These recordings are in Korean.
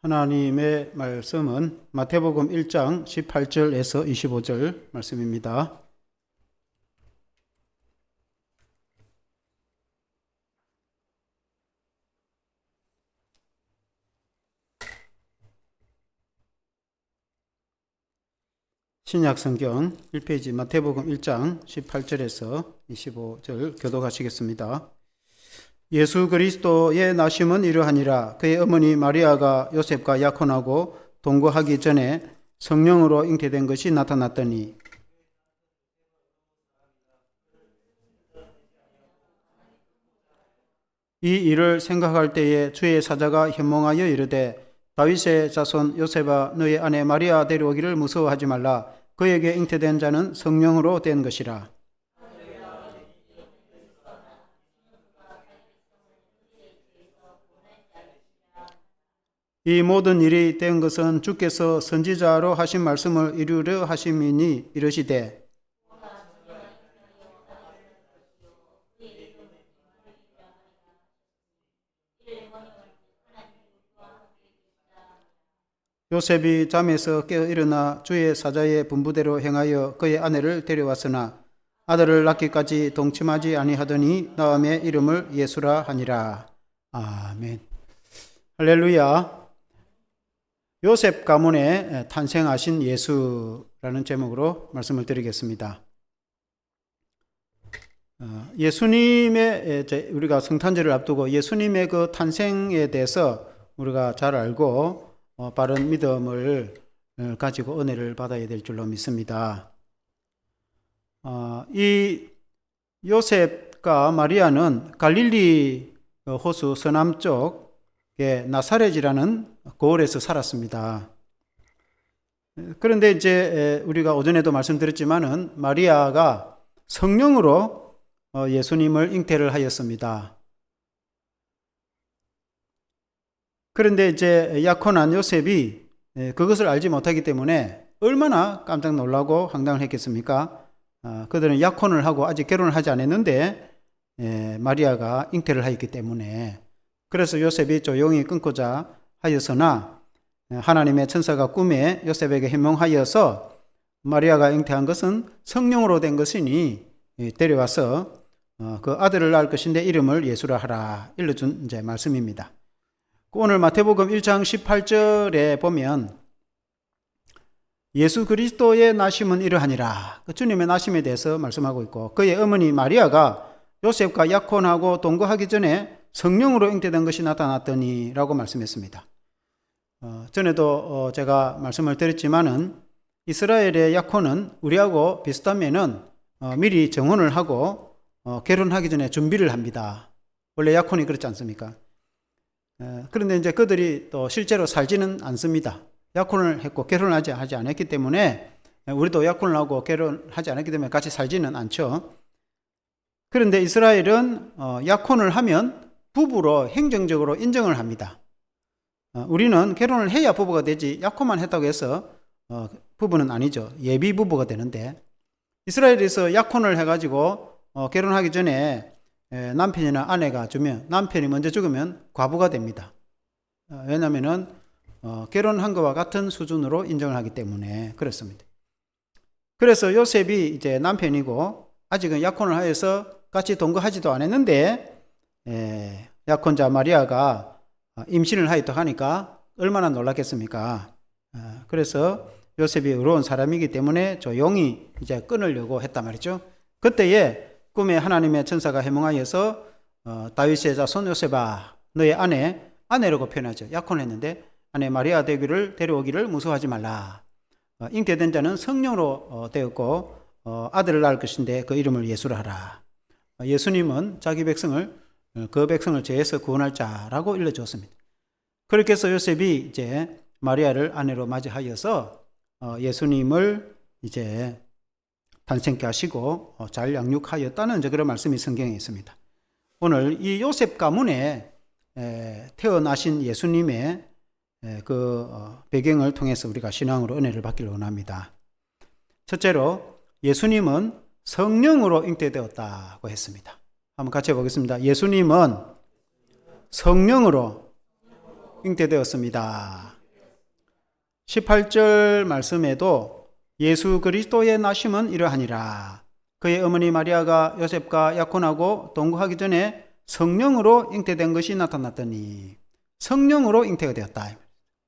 하나님의 말씀은 마태복음 1장 18절에서 25절 말씀입니다. 신약성경 1페이지 마태복음 1장 18절에서 25절 교독하시겠습니다. 예수 그리스도의 나심은 이러하니라. 그의 어머니 마리아가 요셉과 약혼하고 동거하기 전에 성령으로 잉태된 것이 나타났더니 이 일을 생각할 때에 주의 사자가 현몽하여 이르되 다윗의 자손 요셉아 너의 아내 마리아 데려오기를 무서워하지 말라. 그에게 잉태된 자는 성령으로 된 것이라. 이 모든 일이 된 것은 주께서 선지자로 하신 말씀을 이루려 하심이니 이르시되 요셉이 잠에서 깨어 일어나 주의 사자의 분부대로 행하여 그의 아내를 데려왔으나 아들을 낳기까지 동침하지 아니하더니 나음의 이름을 예수라 하니라. 아멘. 할렐루야. 요셉 가문에 탄생하신 예수라는 제목으로 말씀을 드리겠습니다. 예수님의 우리가 성탄절을 앞두고 예수님의 그 탄생에 대해서 우리가 잘 알고 바른 믿음을 가지고 은혜를 받아야 될 줄로 믿습니다. 이 요셉과 마리아는 갈릴리 호수 서남쪽의 나사렛이라는 고을에서 살았습니다. 그런데 이제 우리가 오전에도 말씀드렸지만은 마리아가 성령으로 예수님을 잉태를 하였습니다. 그런데 이제 약혼한 요셉이 그것을 알지 못하기 때문에 얼마나 깜짝 놀라고 황당을 했겠습니까? 그들은 약혼을 하고 아직 결혼을 하지 않았는데 마리아가 잉태를 하였기 때문에 그래서 요셉이 조용히 끊고자 하였으나 하나님의 천사가 꿈에 요셉에게 현몽하여서 마리아가 잉태한 것은 성령으로 된 것이니 데려와서 그 아들을 낳을 것인데 이름을 예수라 하라 일러준 이제 말씀입니다. 오늘 마태복음 1장 18절에 보면 예수 그리스도의 나심은 이러하니라. 주님의 나심에 대해서 말씀하고 있고 그의 어머니 마리아가 요셉과 약혼하고 동거하기 전에 성령으로 잉태된 것이 나타났더니 라고 말씀했습니다. 전에도 제가 말씀을 드렸지만은 이스라엘의 약혼은 우리하고 비슷하면은 미리 정혼을 하고 결혼하기 전에 준비를 합니다. 원래 약혼이 그렇지 않습니까? 그런데 이제 그들이 또 실제로 살지는 않습니다. 약혼을 했고 결혼을 하지 않았기 때문에 우리도 약혼을 하고 결혼하지 않았기 때문에 같이 살지는 않죠. 그런데 이스라엘은 약혼을 하면 부부로 행정적으로 인정을 합니다. 우리는 결혼을 해야 부부가 되지 약혼만 했다고 해서 부부는 아니죠. 예비 부부가 되는데 이스라엘에서 약혼을 해가지고 결혼하기 전에 남편이나 아내가 주면 남편이 먼저 죽으면 과부가 됩니다. 왜냐하면 결혼한 것과 같은 수준으로 인정을 하기 때문에 그렇습니다. 그래서 요셉이 이제 남편이고 아직은 약혼을 하여서 같이 동거하지도 않았는데 약혼자 마리아가 임신을 하였다고 하니까 얼마나 놀랐겠습니까? 그래서 요셉이 의로운 사람이기 때문에 조용히 이제 끊으려고 했단 말이죠. 그때에 꿈에 하나님의 천사가 해몽하여서 다윗의 자손 요셉아 너의 아내라고 표현하죠. 약혼을 했는데 아내 마리아 되기를 데려오기를 무서워하지 말라. 잉태된 자는 성령으로 되었고 아들을 낳을 것인데 그 이름을 예수라 하라. 예수님은 자기 백성을 그 백성을 죄에서 구원할 자라고 일러주었습니다. 그렇게 해서 요셉이 이제 마리아를 아내로 맞이하여서 예수님을 이제 탄생케 하시고 잘 양육하였다는 이제 그런 말씀이 성경에 있습니다. 오늘 이 요셉 가문에 태어나신 예수님의 그 배경을 통해서 우리가 신앙으로 은혜를 받기를 원합니다. 첫째로 예수님은 성령으로 잉태되었다고 했습니다. 한번 같이 해보겠습니다. 예수님은 성령으로 잉태되었습니다. 18절 말씀에도 예수 그리스도의 나심은 이러하니라. 그의 어머니 마리아가 요셉과 약혼하고 동거하기 전에 성령으로 잉태된 것이 나타났더니, 성령으로 잉태가 되었다.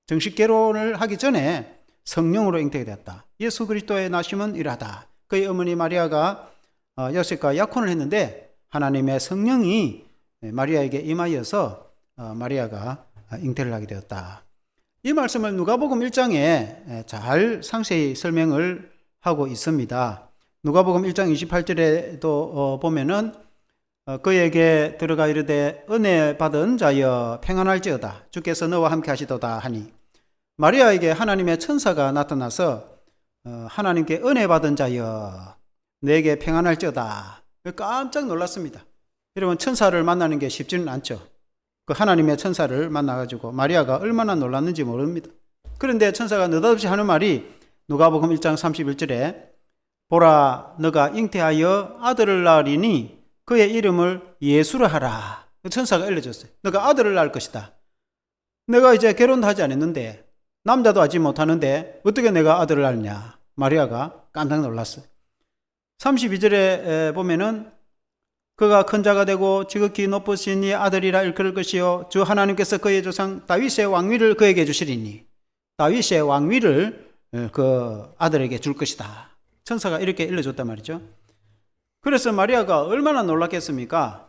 정식 결혼을 하기 전에 성령으로 잉태가 되었다. 예수 그리스도의 나심은 이러하다. 그의 어머니 마리아가 요셉과 약혼을 했는데 하나님의 성령이 마리아에게 임하여서 마리아가 잉태를 하게 되었다. 이 말씀을 누가복음 1장에 잘 상세히 설명을 하고 있습니다. 누가복음 1장 28절에도 보면은 그에게 들어가 이르되 은혜 받은 자여 평안할지어다. 주께서 너와 함께 하시도다 하니, 마리아에게 하나님의 천사가 나타나서 하나님께 은혜 받은 자여 내게 평안할지어다. 깜짝 놀랐습니다. 여러분, 천사를 만나는 게 쉽지는 않죠. 그 하나님의 천사를 만나가지고 마리아가 얼마나 놀랐는지 모릅니다. 그런데 천사가 느닷없이 하는 말이 누가복음 1장 31절에 보라 너가 잉태하여 아들을 낳으리니 그의 이름을 예수라 하라. 천사가 알려줬어요. 너가 아들을 낳을 것이다. 내가 이제 결혼도 하지 않았는데, 남자도 하지 못하는데 어떻게 내가 아들을 낳느냐. 마리아가 깜짝 놀랐어요. 32절에 보면은 그가 큰 자가 되고 지극히 높으신 이 아들이라 일컬을 것이요 주 하나님께서 그의 조상 다윗의 왕위를 그에게 주시리니, 다윗의 왕위를 그 아들에게 줄 것이다. 천사가 이렇게 일러줬단 말이죠. 그래서 마리아가 얼마나 놀랐겠습니까?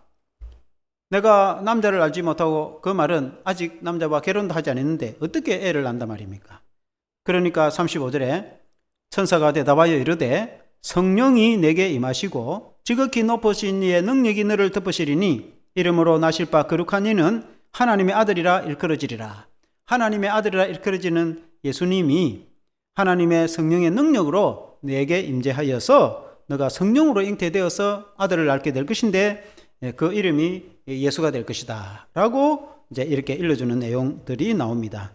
내가 남자를 알지 못하고, 그 말은 아직 남자와 결혼도 하지 않았는데 어떻게 애를 낳는단 말입니까? 그러니까 35절에 천사가 대답하여 이르되 성령이 내게 임하시고 지극히 높으신 이의 능력이 너를 덮으시리니 이름으로 나실 바 거룩한 이는 하나님의 아들이라 일컬어지리라. 하나님의 아들이라 일컬어지는 예수님이 하나님의 성령의 능력으로 내게 임재하여서 너가 성령으로 잉태되어서 아들을 낳게 될 것인데 그 이름이 예수가 될 것이다 라고 이제 이렇게 일러주는 내용들이 나옵니다.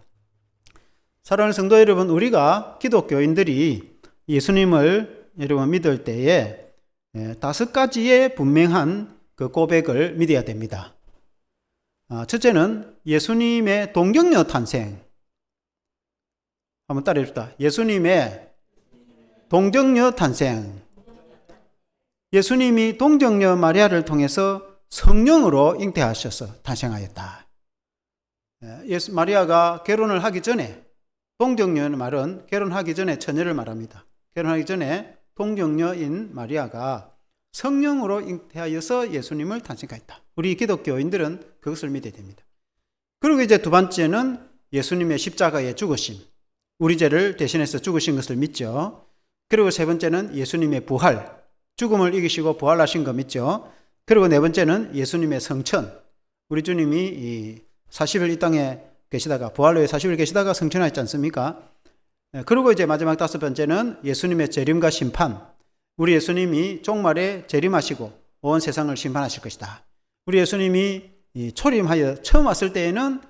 사랑하는 성도 여러분, 우리가 기독교인들이 예수님을 여러분 믿을 때에 5가지의 분명한 그 고백을 믿어야 됩니다. 첫째는 예수님의 동정녀 탄생. 한번 따라해 줍시다. 예수님의 동정녀 탄생. 예수님이 동정녀 마리아를 통해서 성령으로 잉태하셔서 탄생하였다. 마리아가 결혼을 하기 전에, 동정녀는 말은 결혼하기 전에 처녀를 말합니다. 결혼하기 전에 동정녀인 마리아가 성령으로 잉태하여서 예수님을 탄생하였다. 우리 기독교인들은 그것을 믿어야 됩니다. 그리고 이제 두 번째는 예수님의 십자가의 죽으심, 우리 죄를 대신해서 죽으신 것을 믿죠. 그리고 세 번째는 예수님의 부활, 죽음을 이기시고 부활하신 거 믿죠. 그리고 네 번째는 예수님의 성천, 우리 주님이 40일 이 땅에 계시다가 부활 후에 40일 계시다가 성천하셨지 않습니까? 그리고 이제 마지막 5번째는 예수님의 재림과 심판, 우리 예수님이 종말에 재림하시고 온 세상을 심판하실 것이다. 우리 예수님이 초림하여 처음 왔을 때에는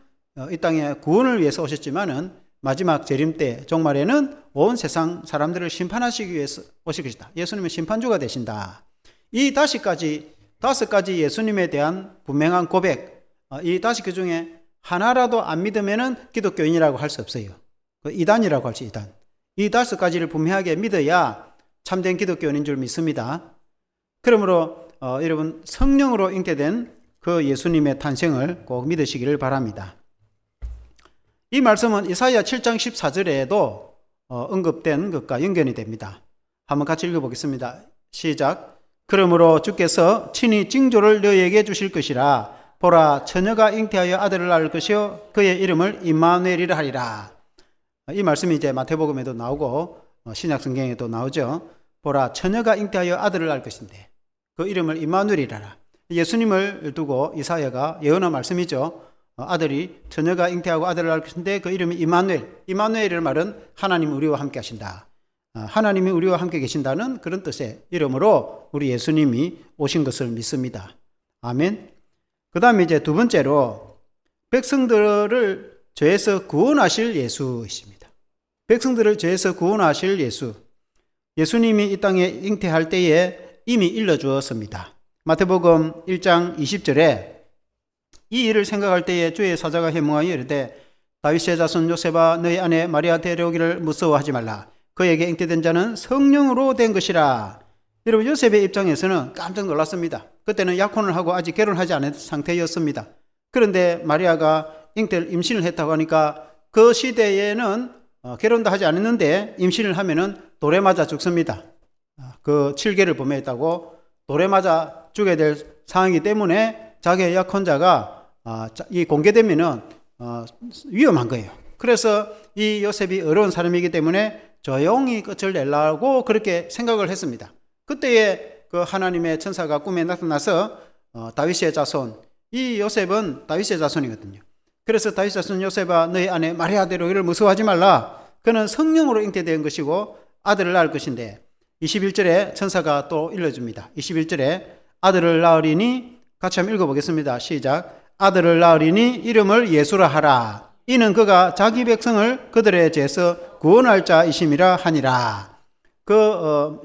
이 땅에 구원을 위해서 오셨지만은 마지막 재림 때 종말에는 온 세상 사람들을 심판하시기 위해서 오실 것이다. 예수님은 심판주가 되신다. 이 5가지 예수님에 대한 분명한 고백, 이 5개 중에 하나라도 안 믿으면은 기독교인이라고 할 수 없어요. 이단이라고 할지 이단. 이 5가지를 분명하게 믿어야 참된 기독교인인 줄 믿습니다. 그러므로 여러분 성령으로 잉태된 그 예수님의 탄생을 꼭 믿으시기를 바랍니다. 이 말씀은 이사야 7장 14절에도 언급된 것과 연결이 됩니다. 한번 같이 읽어보겠습니다. 시작. 그러므로 주께서 친히 징조를 너희에게 주실 것이라. 보라, 처녀가 잉태하여 아들을 낳을 것이요 그의 이름을 임마누엘이라 하리라. 이 말씀이 이제 마태복음에도 나오고 신약 성경에도 나오죠. 보라, 처녀가 잉태하여 아들을 낳을 것인데 그 이름을 임마누엘이라. 예수님을 두고 이사야가 예언한 말씀이죠. 아들이, 처녀가 잉태하고 아들을 낳을 것인데 그 이름이 임마누엘. 임마누엘이라는 말은 하나님 우리와 함께 하신다. 하나님이 우리와 함께 계신다는 그런 뜻의 이름으로 우리 예수님이 오신 것을 믿습니다. 아멘. 그 다음에 이제 두 번째로 백성들을 죄에서 구원하실 예수이십니다. 백성들을 죄에서 구원하실 예수. 예수님이 이 땅에 잉태할 때에 이미 일러주었습니다. 마태복음 1장 20절에 이 일을 생각할 때에 주의 사자가 해몽하여 이르되 다윗의 자손 요셉아 너희 아내 마리아 데려오기를 무서워하지 말라. 그에게 잉태된 자는 성령으로 된 것이라. 여러분 요셉의 입장에서는 깜짝 놀랐습니다. 그때는 약혼을 하고 아직 결혼하지 않은 상태였습니다. 그런데 마리아가 임신을 했다고 하니까 그 시대에는 결혼도 하지 않았는데 임신을 하면은 돌에 맞아 죽습니다. 그 7개를 범했다고 돌에 맞아 죽게 될 상황이기 때문에 자기의 약혼자가 이 공개되면은 위험한 거예요. 그래서 이 요셉이 어려운 사람이기 때문에 조용히 끝을 내려고 그렇게 생각을 했습니다. 그때에 그 하나님의 천사가 꿈에 나타나서 다윗의 자손, 이 요셉은 다윗의 자손이거든요. 그래서 다윗의 자손 요셉아 너희 아내 마리아대로 이를 무서워하지 말라. 그는 성령으로 잉태된 것이고 아들을 낳을 것인데 21절에 천사가 또 일러줍니다. 21절에 아들을 낳으리니 같이 한번 읽어보겠습니다. 시작. 아들을 낳으리니 이름을 예수라 하라. 이는 그가 자기 백성을 그들의 죄에서 구원할 자이심이라 하니라.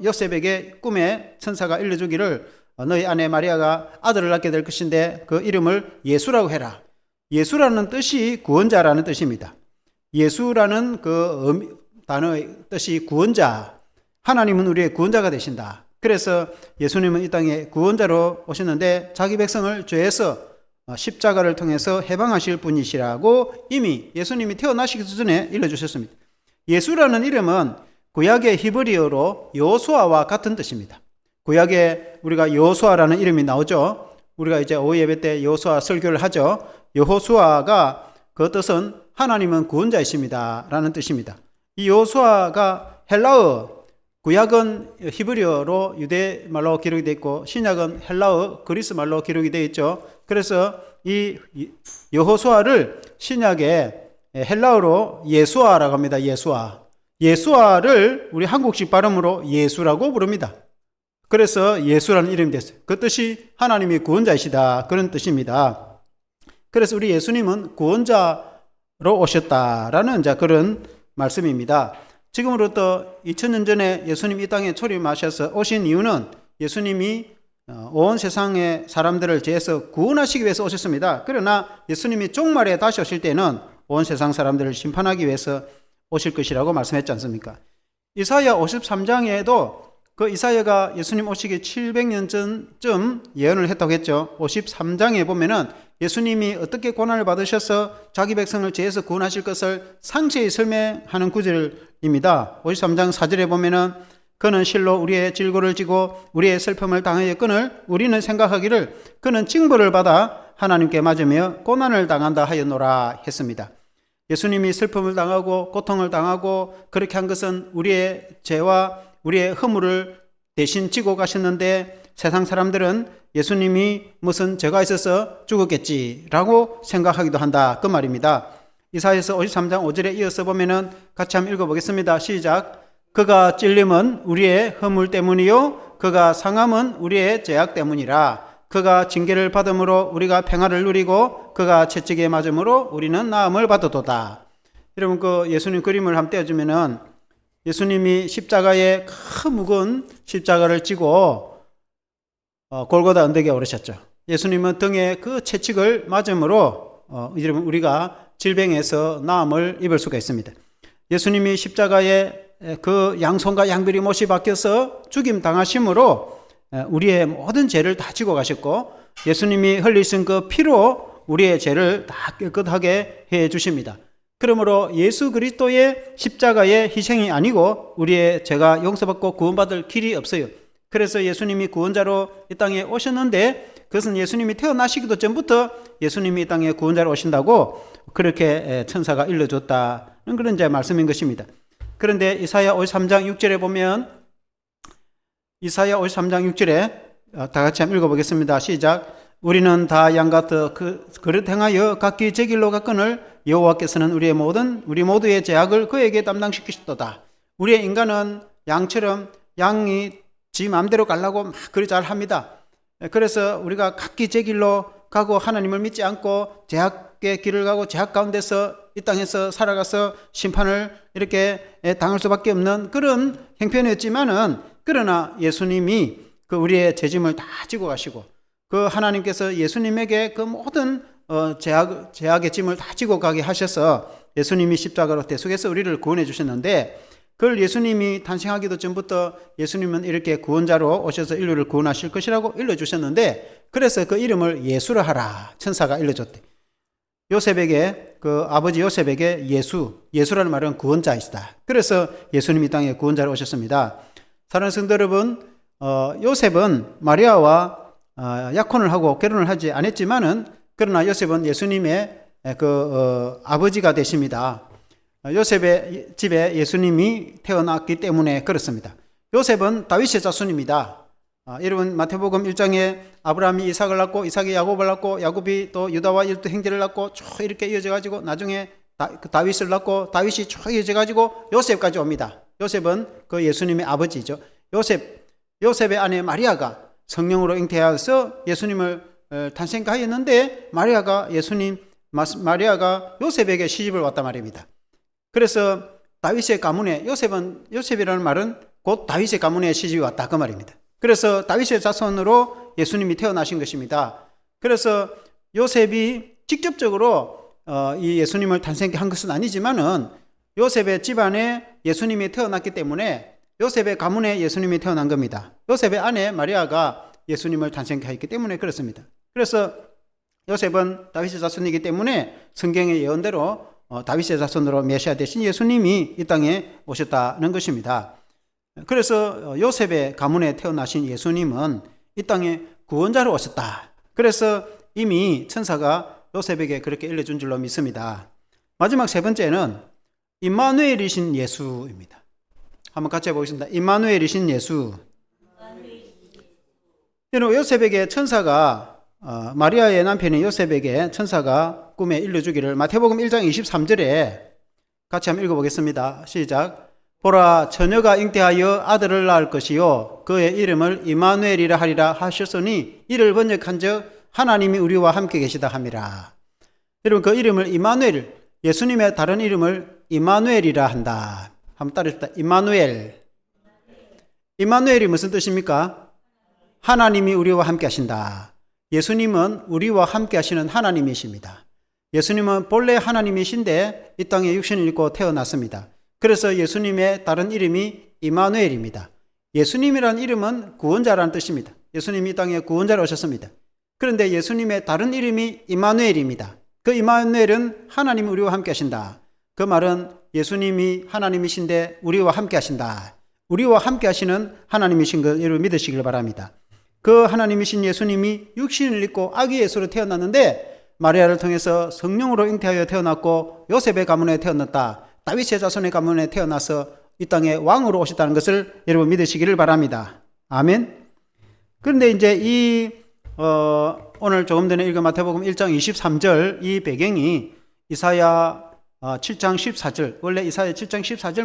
요셉에게 꿈에 천사가 일러주기를 너희 아내 마리아가 아들을 낳게 될 것인데 그 이름을 예수라고 해라. 예수라는 뜻이 구원자라는 뜻입니다. 예수라는 그 단어의 뜻이 구원자. 하나님은 우리의 구원자가 되신다. 그래서 예수님은 이 땅에 구원자로 오셨는데 자기 백성을 죄에서 십자가를 통해서 해방하실 분이시라고 이미 예수님이 태어나시기 전에 일러주셨습니다. 예수라는 이름은 구약의 히브리어로 여호수아와 같은 뜻입니다. 구약에 우리가 여호수아라는 이름이 나오죠. 우리가 이제 오후 예배 때 여호수아 설교를 하죠. 여호수아가 그 뜻은 하나님은 구원자이십니다 라는 뜻입니다. 이 여호수아가 헬라어, 구약은 히브리어로 유대말로 기록이 되어 있고 신약은 헬라어, 그리스말로 기록이 되어 있죠. 그래서 이 여호수아를 신약에 헬라어로 예수아라고 합니다. 예수아. 예수아를 우리 한국식 발음으로 예수라고 부릅니다. 그래서 예수라는 이름이 됐어요. 그 뜻이 하나님이 구원자이시다 그런 뜻입니다. 그래서 우리 예수님은 구원자로 오셨다라는 그런 말씀입니다. 지금으로부터 2000년 전에 예수님이 이 땅에 초림하셔서 오신 이유는 예수님이 온 세상의 사람들을 죄에서 구원하시기 위해서 오셨습니다. 그러나 예수님이 종말에 다시 오실 때는 온 세상 사람들을 심판하기 위해서 오실 것이라고 말씀했지 않습니까? 이사야 53장에도 그 이사야가 예수님 오시기 700년 전쯤 예언을 했다고 했죠. 53장에 보면은 예수님이 어떻게 고난을 받으셔서 자기 백성을 죄에서 구원하실 것을 상세히 설명하는 구절입니다. 53장 4절에 보면은 그는 실로 우리의 질고를 지고 우리의 슬픔을 당하여 끈을 우리는 생각하기를 그는 징벌을 받아 하나님께 맞으며 고난을 당한다 하였노라 했습니다. 예수님이 슬픔을 당하고 고통을 당하고 그렇게 한 것은 우리의 죄와 우리의 허물을 대신 지고 가셨는데 세상 사람들은 예수님이 무슨 죄가 있어서 죽었겠지라고 생각하기도 한다 그 말입니다. 이사야서 53장 5절에 이어서 보면은 같이 한번 읽어보겠습니다. 시작. 그가 찔림은 우리의 허물 때문이요 그가 상함은 우리의 죄악 때문이라. 그가 징계를 받음으로 우리가 평화를 누리고 그가 채찍에 맞음으로 우리는 나음을 받았도다. 여러분 그 예수님 그림을 한번 떼어주면은 예수님이 십자가에 큰 무거운 십자가를 지고 골고다 언덕에 오르셨죠. 예수님은 등에 그 채찍을 맞음으로 여러분 우리가 질병에서 나음을 입을 수가 있습니다. 예수님이 십자가에 그 양손과 양비리 못이 박혀서 죽임 당하심으로 우리의 모든 죄를 다 지고 가셨고 예수님이 흘리신 그 피로 우리의 죄를 다 깨끗하게 해 주십니다. 그러므로 예수 그리스도의 십자가의 희생이 아니고 우리의 죄가 용서받고 구원받을 길이 없어요. 그래서 예수님이 구원자로 이 땅에 오셨는데 그것은 예수님이 태어나시기도 전부터 예수님이 이 땅에 구원자로 오신다고 그렇게 천사가 일러줬다는 그런 말씀인 것입니다. 그런데 이사야 53장 6절에 보면 이사야 53장 6절에 다 같이 한번 읽어보겠습니다. 시작. 우리는 다 양같아 그릇 행하여 각기 제 길로 갔거늘 여호와께서는 우리 모두의 죄악을 그에게 담당시키셨도다. 우리의 인간은 양처럼 양이 지 마음대로 가려고 막 그리 잘 합니다. 그래서 우리가 각기 제 길로 가고 하나님을 믿지 않고 죄악의 길을 가고 죄악 가운데서 이 땅에서 살아가서 심판을 이렇게 당할 수밖에 없는 그런 형편이었지만은 그러나 예수님이 그 우리의 죄짐을 다 지고 가시고 그 하나님께서 예수님에게 그 모든 죄악의 짐을 다 지고 가게 하셔서 예수님이 십자가로 대속해서 우리를 구원해 주셨는데, 그걸 예수님이 탄생하기도 전부터 예수님은 이렇게 구원자로 오셔서 인류를 구원하실 것이라고 일러주셨는데, 그래서 그 이름을 예수라 하라 천사가 일러줬대. 요셉에게, 그 아버지 요셉에게 예수라는 말은 구원자이시다. 그래서 예수님이 땅에 구원자로 오셨습니다. 사랑하는 성도 여러분, 요셉은 마리아와 약혼을 하고 결혼을 하지 않았지만은, 그러나 요셉은 예수님의 아버지가 되십니다. 요셉의 집에 예수님이 태어났기 때문에 그렇습니다. 요셉은 다윗의 자손입니다. 여러분 마태복음 1장에 아브라함이 이삭을 낳고 이삭이 야곱을 낳고 야곱이 또 유다와 열두 형제를 낳고 쭉 이렇게 이어져 가지고 나중에 다윗을 낳고 다윗이 쭉 이어져 가지고 요셉까지 옵니다. 요셉은 그 예수님의 아버지죠. 요셉의 아내 마리아가 성령으로 잉태하여서 예수님을 탄생하였는데, 마리아가 요셉에게 시집을 왔단 말입니다. 그래서 다윗의 가문에, 요셉이라는 말은 곧 다윗의 가문에 시집이 왔다 그 말입니다. 그래서 다윗의 자손으로 예수님이 태어나신 것입니다. 그래서 요셉이 직접적으로 이 예수님을 탄생케 한 것은 아니지만은, 요셉의 집안에 예수님이 태어났기 때문에 요셉의 가문에 예수님이 태어난 겁니다. 요셉의 아내 마리아가 예수님을 탄생케 했기 때문에 그렇습니다. 그래서 요셉은 다윗의 자손이기 때문에 성경의 예언대로 다윗의 자손으로 메시아 되신 예수님이 이 땅에 오셨다는 것입니다. 그래서 요셉의 가문에 태어나신 예수님은 이 땅에 구원자로 오셨다. 그래서 이미 천사가 요셉에게 그렇게 일러준 줄로 믿습니다. 마지막 세 번째는 임마누엘이신 예수입니다. 한번 같이 해보겠습니다. 임마누엘이신 예수. 요셉에게 천사가 마리아의 남편인 요셉에게 천사가 꿈에 일러주기를, 마태복음 1장 23절에 같이 한번 읽어보겠습니다. 시작. 보라, 처녀가 잉태하여 아들을 낳을 것이요 그의 이름을 임마누엘이라 하리라 하셨으니, 이를 번역한즉 하나님이 우리와 함께 계시다 함이라. 여러분, 그 이름을 임마누엘, 예수님의 다른 이름을 임마누엘이라 한다. 한번 따르십시다. 임마누엘. 임마누엘이 무슨 뜻입니까? 하나님이 우리와 함께 하신다. 예수님은 우리와 함께 하시는 하나님이십니다. 예수님은 본래 하나님이신데 이 땅에 육신을 입고 태어났습니다. 그래서 예수님의 다른 이름이 임마누엘입니다. 예수님이라는 이름은 구원자라는 뜻입니다. 예수님이 이 땅에 구원자로 오셨습니다. 그런데 예수님의 다른 이름이 임마누엘입니다. 그 임마누엘은 하나님이 우리와 함께 하신다. 그 말은 예수님이 하나님이신데 우리와 함께 하신다. 우리와 함께 하시는 하나님이신 것 여러분 믿으시길 바랍니다. 그 하나님이신 예수님이 육신을 입고 아기 예수로 태어났는데, 마리아를 통해서 성령으로 잉태하여 태어났고 요셉의 가문에 태어났다. 다윗의 자손의 가문에 태어나서 이 땅에 왕으로 오셨다는 것을 여러분 믿으시기를 바랍니다. 아멘. 그런데 이제 오늘 조금 전에 읽은 마태복음 1장 23절 이 배경이 이사야 7장 14절, 원래 이사야 7장 14절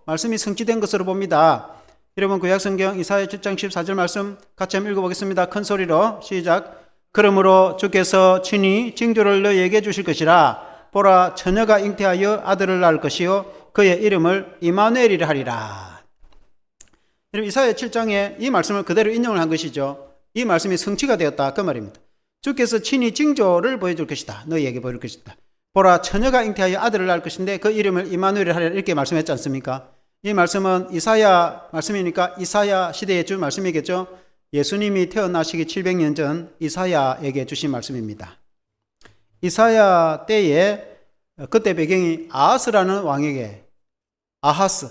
말씀이 성취된 것으로 봅니다. 여러분 구약성경 이사야 7장 14절 말씀 같이 한번 읽어보겠습니다. 큰 소리로 시작. 그러므로 주께서 친히 징조를 너희에게 주실 것이라. 보라, 처녀가 잉태하여 아들을 낳을 것이요 그의 이름을 임마누엘이라 하리라. 여러분 이사야 7장에 이 말씀을 그대로 인용을 한 것이죠. 이 말씀이 성취가 되었다 그 말입니다. 주께서 친히 징조를 보여줄 것이다. 너희에게 보여줄 것이다. 보라, 처녀가 잉태하여 아들을 낳을 것인데 그 이름을 임마누엘이라 하리라 이렇게 말씀했지 않습니까? 이 말씀은 이사야 말씀이니까 이사야 시대의 주 말씀이겠죠. 예수님이 태어나시기 700년 전 이사야에게 주신 말씀입니다. 이사야 때에 그때 배경이 아하스라는 왕에게, 아하스,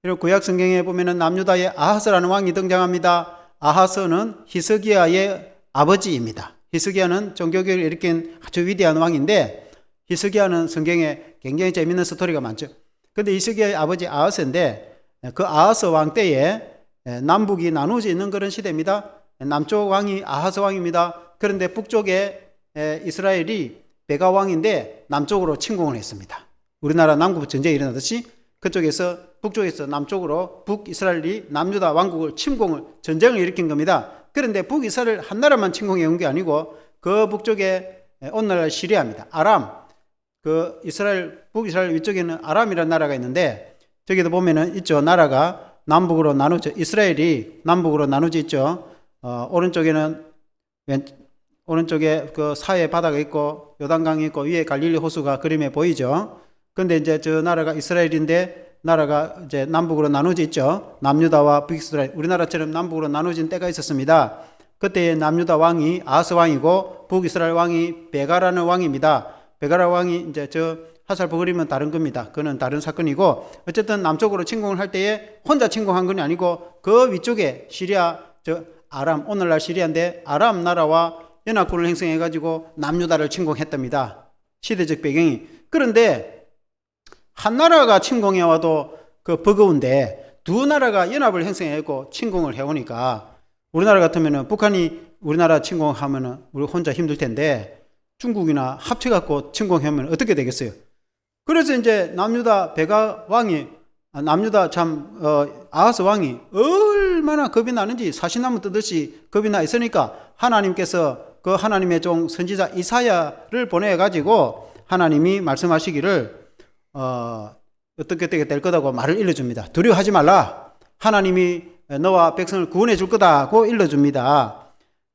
그리고 구약 성경에 보면은 남유다의 아하스라는 왕이 등장합니다. 아하스는 히스기야의 아버지입니다. 히스기야는 종교개혁을 일으킨 아주 위대한 왕인데, 히스기야는 성경에 굉장히 재밌는 스토리가 많죠. 근데 히스기야의 아버지 아하스인데, 그 아하스 왕 때에 남북이 나누어져 있는 그런 시대입니다. 남쪽 왕이 아하스 왕입니다. 그런데 북쪽에 이스라엘이 베가 왕인데 남쪽으로 침공을 했습니다. 우리나라 남북 전쟁이 일어나듯이 그쪽에서 북쪽에서 남쪽으로 북이스라엘이 남유다 왕국을 전쟁을 일으킨 겁니다. 그런데 북이스라엘 한 나라만 침공해 온 게 아니고 그 북쪽에 오늘날 시리아입니다. 아람, 그 북이스라엘 위쪽에는 아람이라는 나라가 있는데, 저기도 보면은 있죠. 나라가 남북으로 나누죠. 이스라엘이 남북으로 나누져 있죠. 오른쪽에는 오른쪽에 그 사해 바다가 있고 요단강이 있고 위에 갈릴리 호수가 그림에 보이죠. 근데 이제 저 나라가 이스라엘인데 나라가 이제 남북으로 나누어져 있죠. 남유다와 북이스라엘. 우리나라처럼 남북으로 나누어진 때가 있었습니다. 그때 남유다 왕이 아하스 왕이고 북이스라엘 왕이 베가라는 왕입니다. 베가라 왕이 이제 저 화살표 그리면 다른 겁니다. 그는 다른 사건이고 어쨌든 남쪽으로 침공을 할 때에 혼자 침공한 건 아니고 그 위쪽에 시리아 저 아람 오늘날 시리아인데 아람 나라와 연합군을 형성해 가지고 남유다를 침공했답니다. 시대적 배경이. 그런데 한 나라가 침공해 와도 그 버거운데 두 나라가 연합을 형성해고 침공을 해오니까 우리나라 같으면은 북한이 우리나라 침공하면은 우리 혼자 힘들 텐데 중국이나 합쳐갖고 침공하면 어떻게 되겠어요? 그래서 이제 남유다 베가 왕이 남유다 아하스 왕이 얼마나 겁이 나는지 사시나무 뜨듯이 겁이 나 있으니까 하나님께서 그 하나님의 종 선지자 이사야를 보내 가지고 하나님이 말씀하시기를 어떻게 될 거다고 말을 일러줍니다. 두려워하지 말라. 하나님이 너와 백성을 구원해 줄 거다고 일러줍니다.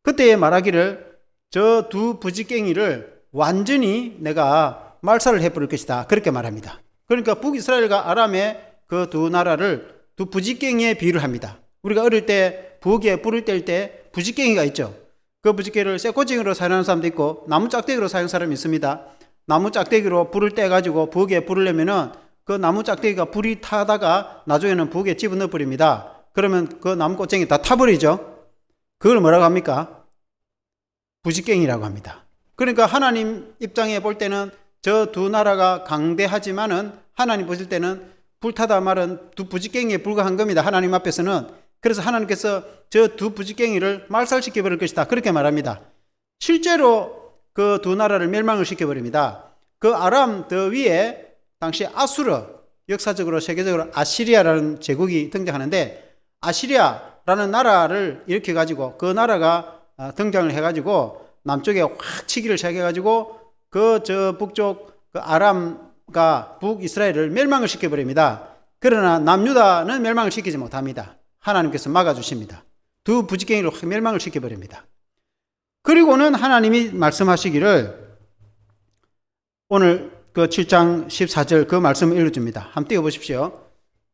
그때 말하기를 저 두 부지깽이를 완전히 내가 말살을 해버릴 것이다. 그렇게 말합니다. 그러니까 북이스라엘과 아람의 그 두 나라를 두 부지깽이에 비유를 합니다. 우리가 어릴 때 부엌에 불을 뗄 때 부지깽이가 있죠. 그 부지깽이를 쇠꼬쟁이로 사용하는 사람도 있고 나무 짝대기로 사용하는 사람이 있습니다. 나무 짝대기로 불을 떼가지고 부엌에 불을 내면은 그 나무 짝대기가 불이 타다가 나중에는 부엌에 집어넣어 버립니다. 그러면 그 나무 꼬챙이 다 타버리죠. 그걸 뭐라고 합니까? 부지깽이라고 합니다. 그러니까 하나님 입장에 볼 때는 저 두 나라가 강대하지만은 하나님 보실 때는 불타다 말은 두 부지깽이에 불과한 겁니다. 하나님 앞에서는. 그래서 하나님께서 저 두 부지깽이를 말살시켜 버릴 것이다. 그렇게 말합니다. 실제로 그 두 나라를 멸망을 시켜버립니다. 그 아람 더 위에 당시 아수르, 역사적으로 세계적으로 아시리아라는 제국이 등장하는데 아시리아라는 나라를 일으켜가지고 그 나라가 등장을 해가지고 남쪽에 확 치기를 시작해가지고 그 저 북쪽 그 아람과 북이스라엘을 멸망을 시켜버립니다. 그러나 남유다는 멸망을 시키지 못합니다. 하나님께서 막아주십니다. 두 부지깽이로 확 멸망을 시켜버립니다. 그리고는 하나님이 말씀하시기를 오늘 그 7장 14절 그 말씀을 읽어줍니다. 한번 띄워보십시오.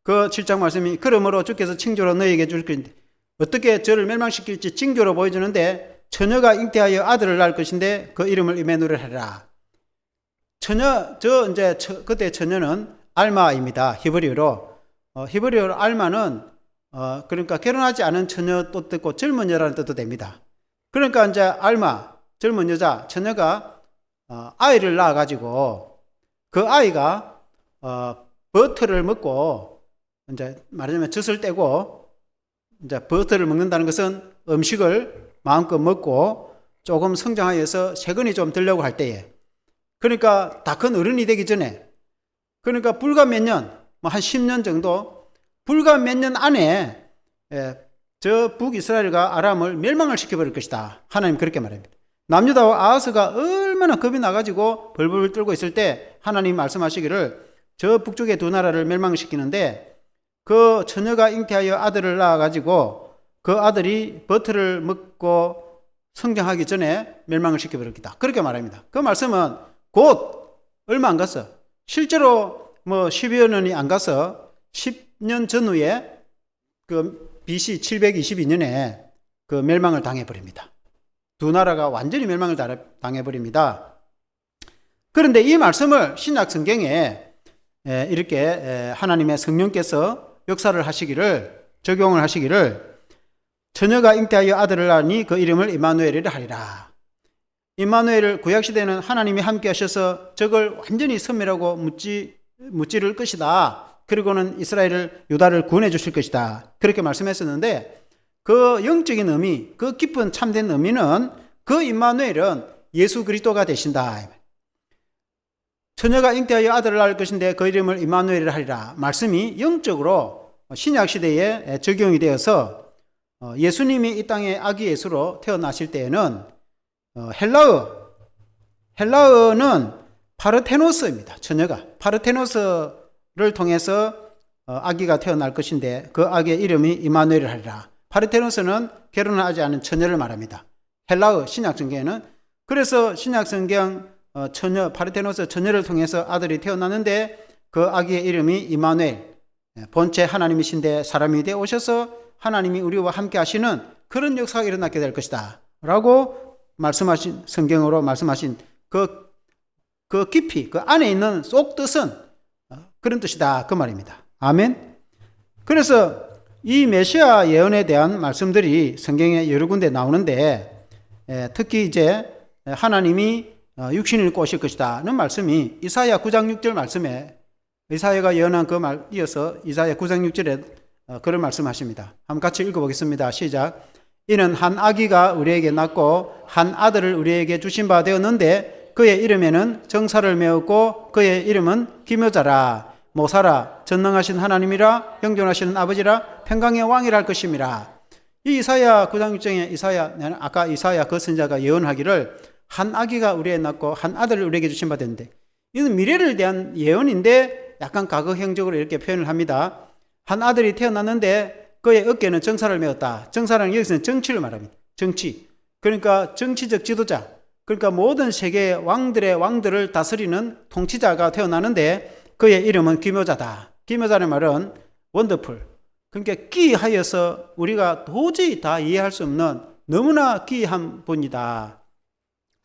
그 7장 말씀이 그러므로 주께서 징조로 너희에게 줄 것인데 어떻게 저를 멸망시킬지 징조로 보여주는데 처녀가 잉태하여 아들을 낳을 것인데 그 이름을 이메누엘 하리라. 그때 처녀는 알마입니다. 히브리어로. 히브리어로 알마는 그러니까 결혼하지 않은 처녀 뜻도 있고 젊은 여라는 뜻도 됩니다. 그러니까 이제 알마, 젊은 여자, 처녀가 아이를 낳아가지고 그 아이가 버터를 먹고 이제 말하자면 젖을 떼고 이제 버터를 먹는다는 것은 음식을 마음껏 먹고 조금 성장하여서 세근이 좀 들려고 할 때에 그러니까 다 큰 어른이 되기 전에 그러니까 불과 몇 년, 뭐 한 10년 정도 불과 몇 년 안에 저 북이스라엘과 아람을 멸망을 시켜버릴 것이다. 하나님 그렇게 말합니다. 남유다와 아하스가 얼마나 겁이 나가지고 벌벌 떨고 있을 때 하나님 말씀하시기를 저 북쪽의 두 나라를 멸망시키는데 그 처녀가 잉태하여 아들을 낳아가지고 그 아들이 버터를 먹고 성장하기 전에 멸망을 시켜버렸다. 그렇게 말합니다. 그 말씀은 곧 얼마 안 갔어. 실제로 뭐 10여 년이 안 가서 10년 전후에 그 BC 722년에 그 멸망을 당해버립니다. 두 나라가 완전히 멸망을 당해버립니다. 그런데 이 말씀을 신약 성경에 이렇게 하나님의 성령께서 역사를 하시기를 적용을 하시기를 처녀가 잉태하여 아들을 낳으니 그 이름을 임마누엘이라 하리라. 임마누엘을 구약시대는 하나님이 함께 하셔서 적을 완전히 섬멸하고 무찌를 것이다. 그리고는 이스라엘을 유다를 구원해 주실 것이다. 그렇게 말씀했었는데 그 영적인 의미, 그 깊은 참된 의미는 그 임마누엘은 예수 그리스도가 되신다. 처녀가 잉태하여 아들을 낳을 것인데 그 이름을 임마누엘이라 하리라. 말씀이 영적으로 신약 시대에 적용이 되어서 예수님이 이 땅에 아기 예수로 태어나실 때에는 헬라어는 파르테노스입니다. 처녀가 파르테노스를 통해서 아기가 태어날 것인데 그 아기의 이름이 임마누엘이라 하리라. 파르테노스는 결혼을 하지 않은 처녀를 말합니다. 헬라어 신약 성경에는. 그래서 신약 성경 처녀 파르테노스 처녀를 통해서 아들이 태어났는데 그 아기의 이름이 이마누엘, 본체 하나님이신데 사람이 되어 오셔서 하나님이 우리와 함께 하시는 그런 역사가 일어나게 될 것이다 라고 말씀하신, 성경으로 말씀하신 그 깊이, 그 안에 있는 속 뜻은 그런 뜻이다, 그 말입니다. 아멘. 그래서 이 메시아 예언에 대한 말씀들이 성경에 여러 군데 나오는데, 특히 이제 하나님이 육신을 입고 오실 것이다는 말씀이 이사야 9장 6절 말씀에, 이사야가 예언한 그 말 이어서 이사야 9장 6절에 그런 말씀하십니다. 한번 같이 읽어보겠습니다. 시작. 이는 한 아기가 우리에게 낳고 한 아들을 우리에게 주신 바 되었는데 그의 이름에는 정사를 메었고 그의 이름은 기묘자라, 모사라, 전능하신 하나님이라, 영존하시는 아버지라, 평강의 왕이라 할 것임이라. 이 이사야 9장 6절에 아까 이사야 그 선지자가 예언하기를 한 아기가 우리에게 낳고 한 아들을 우리에게 주신 바 되는데, 이는 미래를 대한 예언인데 약간 과거형적으로 이렇게 표현을 합니다. 한 아들이 태어났는데 그의 어깨는 정사를 메었다. 정사라는 여기서는 정치를 말합니다. 정치. 그러니까 정치적 지도자. 그러니까 모든 세계의 왕들의 왕들을 다스리는 통치자가 태어나는데 그의 이름은 기묘자다. 기묘자의 말은 원더풀. 그러니까 기이하여서 우리가 도저히 다 이해할 수 없는 너무나 기이한 분이다.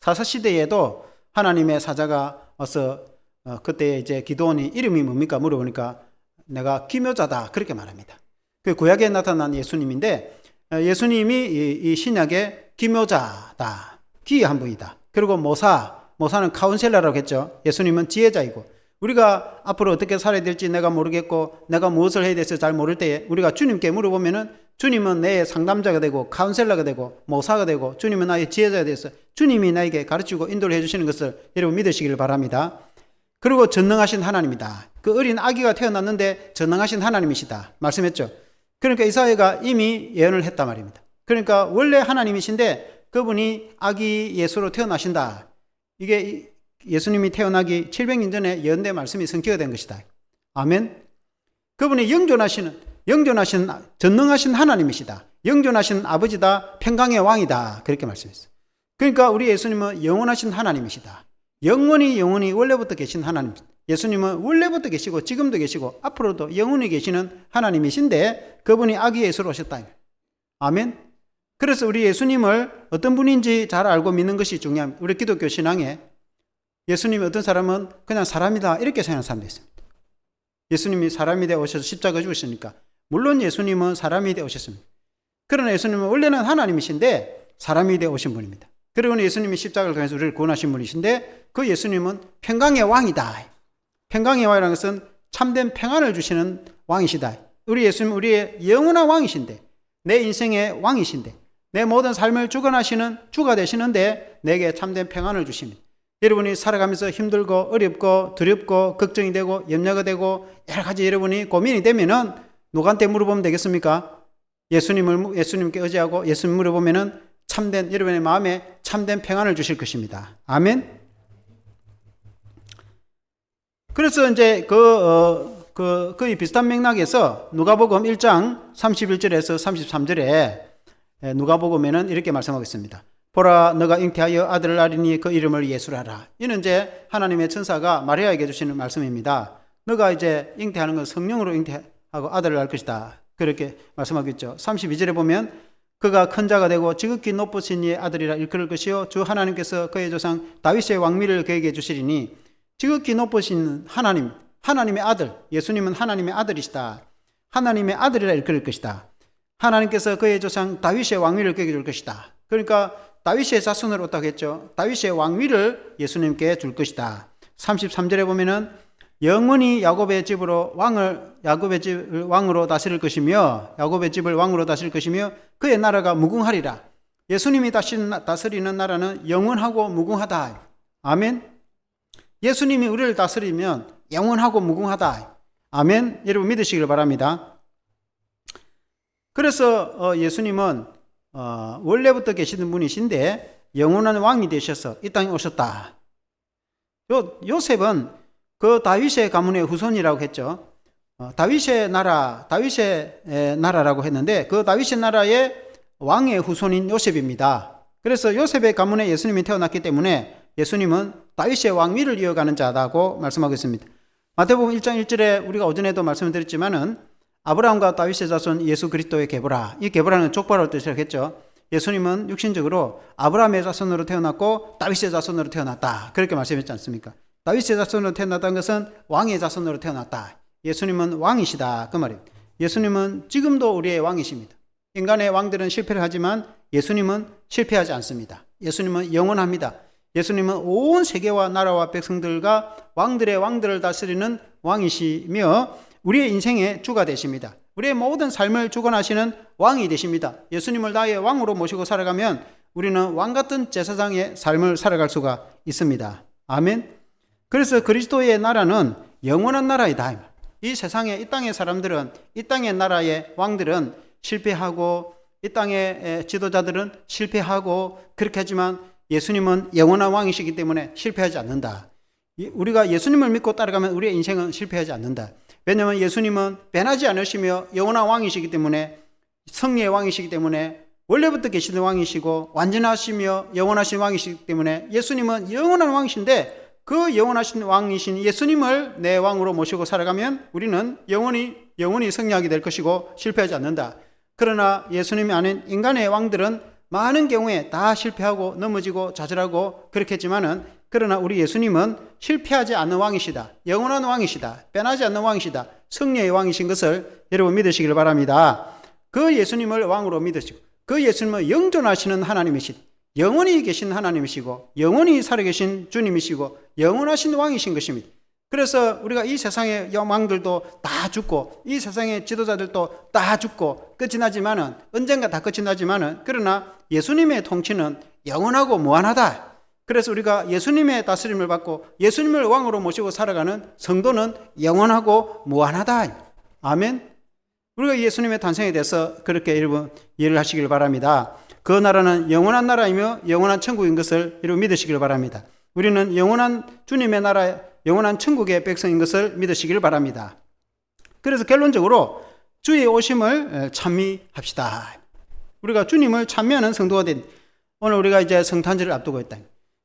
사사시대에도 하나님의 사자가 와서 그때 이제 기도원이 이름이 뭡니까 물어보니까 내가 기묘자다 그렇게 말합니다. 그 구약에 나타난 예수님인데 예수님이 이 신약의 기묘자다. 기이한 분이다. 그리고 모사는 카운셀러라고 했죠. 예수님은 지혜자이고, 우리가 앞으로 어떻게 살아야 될지 내가 모르겠고 내가 무엇을 해야 될지 잘 모를 때에 우리가 주님께 물어보면은 주님은 내 상담자가 되고 카운셀러가 되고 모사가 되고 주님은 나의 지혜자가 되어서 주님이 나에게 가르치고 인도를 해주시는 것을 여러분 믿으시길 바랍니다. 그리고 전능하신 하나님이다. 그 어린 아기가 태어났는데 전능하신 하나님이시다 말씀했죠. 그러니까 이사야가 이미 예언을 했단 말입니다. 그러니까 원래 하나님이신데 그분이 아기 예수로 태어나신다. 이게 예수님이 태어나기 700년 전에 예언된 말씀이 성취가 된 것이다. 아멘. 그분이 영존하신 전능하신 하나님이시다. 영존하신 아버지다. 평강의 왕이다. 그렇게 말씀했어요. 그러니까 우리 예수님은 영원하신 하나님이시다. 영원히 원래부터 계신 하나님. 예수님은 원래부터 계시고 지금도 계시고 앞으로도 영원히 계시는 하나님이신데 그분이 아기 예수로 오셨다. 아멘. 그래서 우리 예수님을 어떤 분인지 잘 알고 믿는 것이 중요합니다. 우리 기독교 신앙에 예수님이 어떤 사람은 그냥 사람이다 이렇게 생각하는 사람도 있습니다. 예수님이 사람이 되어 오셔서 십자가 죽으시니까 물론 예수님은 사람이 되어 오셨습니다. 그러나 예수님은 원래는 하나님이신데 사람이 되어 오신 분입니다. 그리고 예수님이 십자가를 통해서 우리를 구원하신 분이신데 그 예수님은 평강의 왕이다. 평강의 왕이라는 것은 참된 평안을 주시는 왕이시다. 우리 예수님은 우리의 영원한 왕이신데 내 인생의 왕이신데 내 모든 삶을 주관하시는 주가 되시는데 내게 참된 평안을 주십니다. 여러분이 살아가면서 힘들고 어렵고 두렵고 걱정이 되고 염려가 되고 여러 가지 여러분이 고민이 되면은 누구한테 물어보면 되겠습니까? 예수님께 의지하고 예수님 물어보면은 참된 여러분의 마음에 참된 평안을 주실 것입니다. 아멘. 그래서 이제 거의 비슷한 맥락에서 누가복음 1장 31절에서 33절에 누가복음에는 이렇게 말씀하고 있습니다. 보라, 너가 잉태하여 아들을 낳으리니 그 이름을 예수라라. 이는 이제 하나님의 천사가 마리아에게 주시는 말씀입니다. 너가 이제 잉태하는 건 성령으로 잉태하고 아들을 낳을 것이다. 그렇게 말씀하고 있죠. 32절에 보면 그가 큰 자가 되고 지극히 높으신 이의 아들이라 일컬을 것이요 주 하나님께서 그의 조상 다윗의 왕위를 그에게 주시리니 지극히 높으신 하나님의 아들, 예수님은 하나님의 아들이시다. 하나님의 아들이라 일컬을 것이다. 하나님께서 그의 조상 다윗의 왕위를 그에게 줄 것이다. 그러니까 다윗의 자손으로 왔다고 했죠. 다윗의 왕위를 예수님께 줄 것이다. 33절에 보면은 영원히 야곱의 집을 왕으로 다스릴 것이며 야곱의 집을 왕으로 다스릴 것이며 그의 나라가 무궁하리라. 예수님이 다스리는 나라는 영원하고 무궁하다. 아멘. 예수님이 우리를 다스리면 영원하고 무궁하다. 아멘. 여러분 믿으시길 바랍니다. 그래서 예수님은 원래부터 계시는 분이신데 영원한 왕이 되셔서 이 땅에 오셨다. 요셉은 그 다윗의 가문의 후손이라고 했죠. 다윗의 나라라고 했는데 그 다윗의 나라의 왕의 후손인 요셉입니다. 그래서 요셉의 가문에 예수님이 태어났기 때문에 예수님은 다윗의 왕위를 이어가는 자다고 말씀하고 있습니다. 마태복음 1장 1절에 우리가 오전에도 말씀을 드렸지만은 아브라함과 다윗의 자손 예수 그리스도의 계보라. 이 계보라는 족보라고 뜻이라고 했죠. 예수님은 육신적으로 아브라함의 자손으로 태어났고 다윗의 자손으로 태어났다. 그렇게 말씀했지 않습니까? 다윗의 자손으로 태어났다는 것은 왕의 자손으로 태어났다. 예수님은 왕이시다. 그 말입니다. 예수님은 지금도 우리의 왕이십니다. 인간의 왕들은 실패를 하지만 예수님은 실패하지 않습니다. 예수님은 영원합니다. 예수님은 온 세계와 나라와 백성들과 왕들의 왕들을 다스리는 왕이시며 우리의 인생의 주가 되십니다. 우리의 모든 삶을 주관하시는 왕이 되십니다. 예수님을 나의 왕으로 모시고 살아가면 우리는 왕같은 제사장의 삶을 살아갈 수가 있습니다. 아멘. 그래서 그리스도의 나라는 영원한 나라이다. 이 세상에 이 땅의 사람들은 이 땅의 나라의 왕들은 실패하고 이 땅의 지도자들은 실패하고 그렇게 하지만 예수님은 영원한 왕이시기 때문에 실패하지 않는다. 우리가 예수님을 믿고 따라가면 우리의 인생은 실패하지 않는다. 왜냐하면 예수님은 변하지 않으시며 영원한 왕이시기 때문에 승리의 왕이시기 때문에 원래부터 계시던 왕이시고 완전하시며 영원하신 왕이시기 때문에 예수님은 영원한 왕이신데 그 영원하신 왕이신 예수님을 내 왕으로 모시고 살아가면 우리는 영원히 승리하게 될 것이고 실패하지 않는다. 그러나 예수님이 아닌 인간의 왕들은 많은 경우에 다 실패하고 넘어지고 좌절하고 그렇게 했지만은 그러나 우리 예수님은 실패하지 않는 왕이시다. 영원한 왕이시다. 변하지 않는 왕이시다. 승리의 왕이신 것을 여러분 믿으시길 바랍니다. 그 예수님을 왕으로 믿으시고 그 예수님은 영존하시는 하나님이시다. 영원히 계신 하나님이시고 영원히 살아계신 주님이시고 영원하신 왕이신 것입니다. 그래서 우리가 이 세상의 왕들도 다 죽고 이 세상의 지도자들도 다 죽고 끝이 나지만은 언젠가 다 끝이 나지만은 그러나 예수님의 통치는 영원하고 무한하다. 그래서 우리가 예수님의 다스림을 받고 예수님을 왕으로 모시고 살아가는 성도는 영원하고 무한하다. 아멘. 우리가 예수님의 탄생에 대해서 그렇게 여러분 이해를 하시길 바랍니다. 그 나라는 영원한 나라이며 영원한 천국인 것을 여러분 믿으시길 바랍니다. 우리는 영원한 주님의 나라, 영원한 천국의 백성인 것을 믿으시길 바랍니다. 그래서 결론적으로 주의 오심을 찬미합시다. 우리가 주님을 찬미하는 성도가 된 오늘 우리가 이제 성탄절을 앞두고 있다.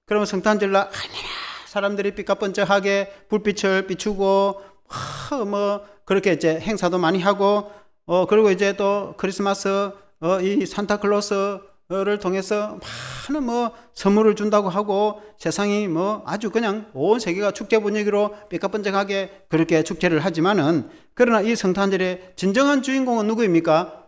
그러면 성탄절날 얼마나 사람들이 삐까뻔쩍하게 불빛을 비추고 그렇게 이제 행사도 많이 하고 그리고 이제 또 크리스마스 이 산타클로스를 통해서 많은 선물을 준다고 하고 세상이 아주 그냥 온 세계가 축제 분위기로 삐까뻔쩍하게 그렇게 축제를 하지만은 그러나 이 성탄절의 진정한 주인공은 누구입니까?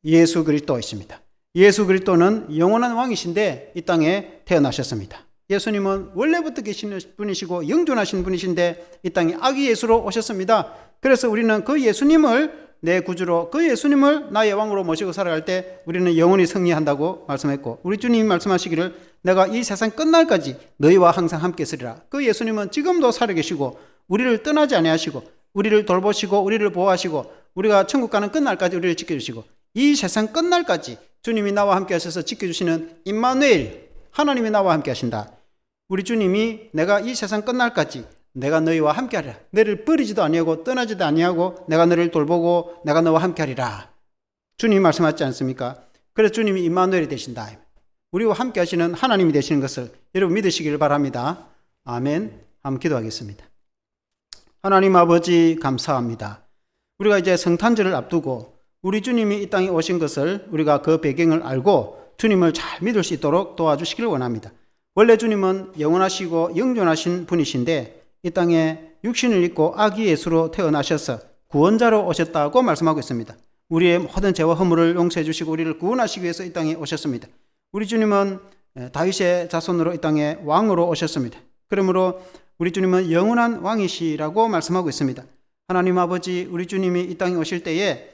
예수 그리스도이십니다. 예수 그리스도는 영원한 왕이신데 이 땅에 태어나셨습니다. 예수님은 원래부터 계시는 분이시고 영존하신 분이신데 이 땅에 아기 예수로 오셨습니다. 그래서 우리는 그 예수님을 내 구주로 그 예수님을 나의 왕으로 모시고 살아갈 때 우리는 영원히 승리한다고 말씀했고 우리 주님이 말씀하시기를 내가 이 세상 끝날까지 너희와 항상 함께 있으리라. 그 예수님은 지금도 살아계시고 우리를 떠나지 아니하시고 우리를 돌보시고 우리를 보호하시고 우리가 천국 가는 끝날까지 우리를 지켜주시고 이 세상 끝날까지 주님이 나와 함께 하셔서 지켜주시는 임마누엘 하나님이 나와 함께 하신다. 우리 주님이 내가 이 세상 끝날까지 내가 너희와 함께하리라. 너를 버리지도 아니하고 떠나지도 아니하고 내가 너를 돌보고 내가 너와 함께하리라. 주님이 말씀하지 않습니까? 그래서 주님이 임마누엘이 되신다. 우리와 함께 하시는 하나님이 되시는 것을 여러분 믿으시기를 바랍니다. 아멘. 한번 기도하겠습니다. 하나님 아버지 감사합니다. 우리가 이제 성탄절을 앞두고 우리 주님이 이 땅에 오신 것을 우리가 그 배경을 알고 주님을 잘 믿을 수 있도록 도와주시길 원합니다. 원래 주님은 영원하시고 영존하신 분이신데 이 땅에 육신을 입고 아기 예수로 태어나셔서 구원자로 오셨다고 말씀하고 있습니다. 우리의 모든 죄와 허물을 용서해 주시고 우리를 구원하시기 위해서 이 땅에 오셨습니다. 우리 주님은 다윗의 자손으로 이 땅에 왕으로 오셨습니다. 그러므로 우리 주님은 영원한 왕이시라고 말씀하고 있습니다. 하나님 아버지 우리 주님이 이 땅에 오실 때에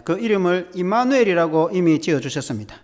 그 이름을 임마누엘이라고 이미 지어주셨습니다.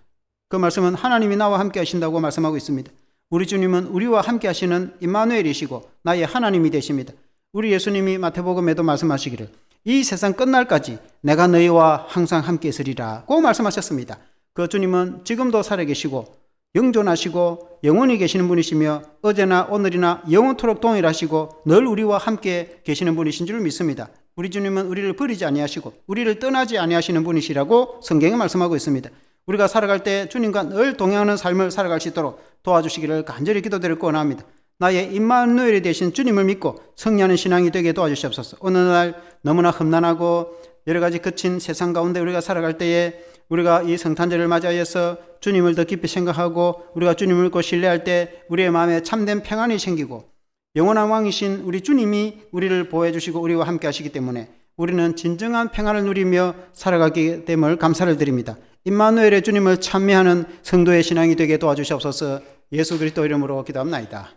그 말씀은 하나님이 나와 함께 하신다고 말씀하고 있습니다. 우리 주님은 우리와 함께 하시는 임마누엘이시고 나의 하나님이 되십니다. 우리 예수님이 마태복음에도 말씀하시기를 이 세상 끝날까지 내가 너희와 항상 함께 있으리라고 말씀하셨습니다. 그 주님은 지금도 살아계시고 영존하시고 영원히 계시는 분이시며 어제나 오늘이나 영원토록 동일하시고 늘 우리와 함께 계시는 분이신 줄 믿습니다. 우리 주님은 우리를 버리지 아니하시고 우리를 떠나지 아니하시는 분이시라고 성경에 말씀하고 있습니다. 우리가 살아갈 때 주님과 늘 동행하는 삶을 살아갈 수 있도록 도와주시기를 간절히 기도드리고 원합니다. 나의 임마누엘이 되신 주님을 믿고 승리하는 신앙이 되게 도와주시옵소서. 어느 날 너무나 험난하고 여러 가지 거친 세상 가운데 우리가 살아갈 때에 우리가 이 성탄절을 맞이하여서 주님을 더 깊이 생각하고 우리가 주님을 믿고 신뢰할 때 우리의 마음에 참된 평안이 생기고 영원한 왕이신 우리 주님이 우리를 보호해 주시고 우리와 함께 하시기 때문에 우리는 진정한 평안을 누리며 살아가게 됨을 감사를 드립니다. 임마누엘의 주님을 찬미하는 성도의 신앙이 되게 도와주시옵소서. 예수 그리스도 이름으로 기도합나이다.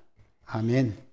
아멘.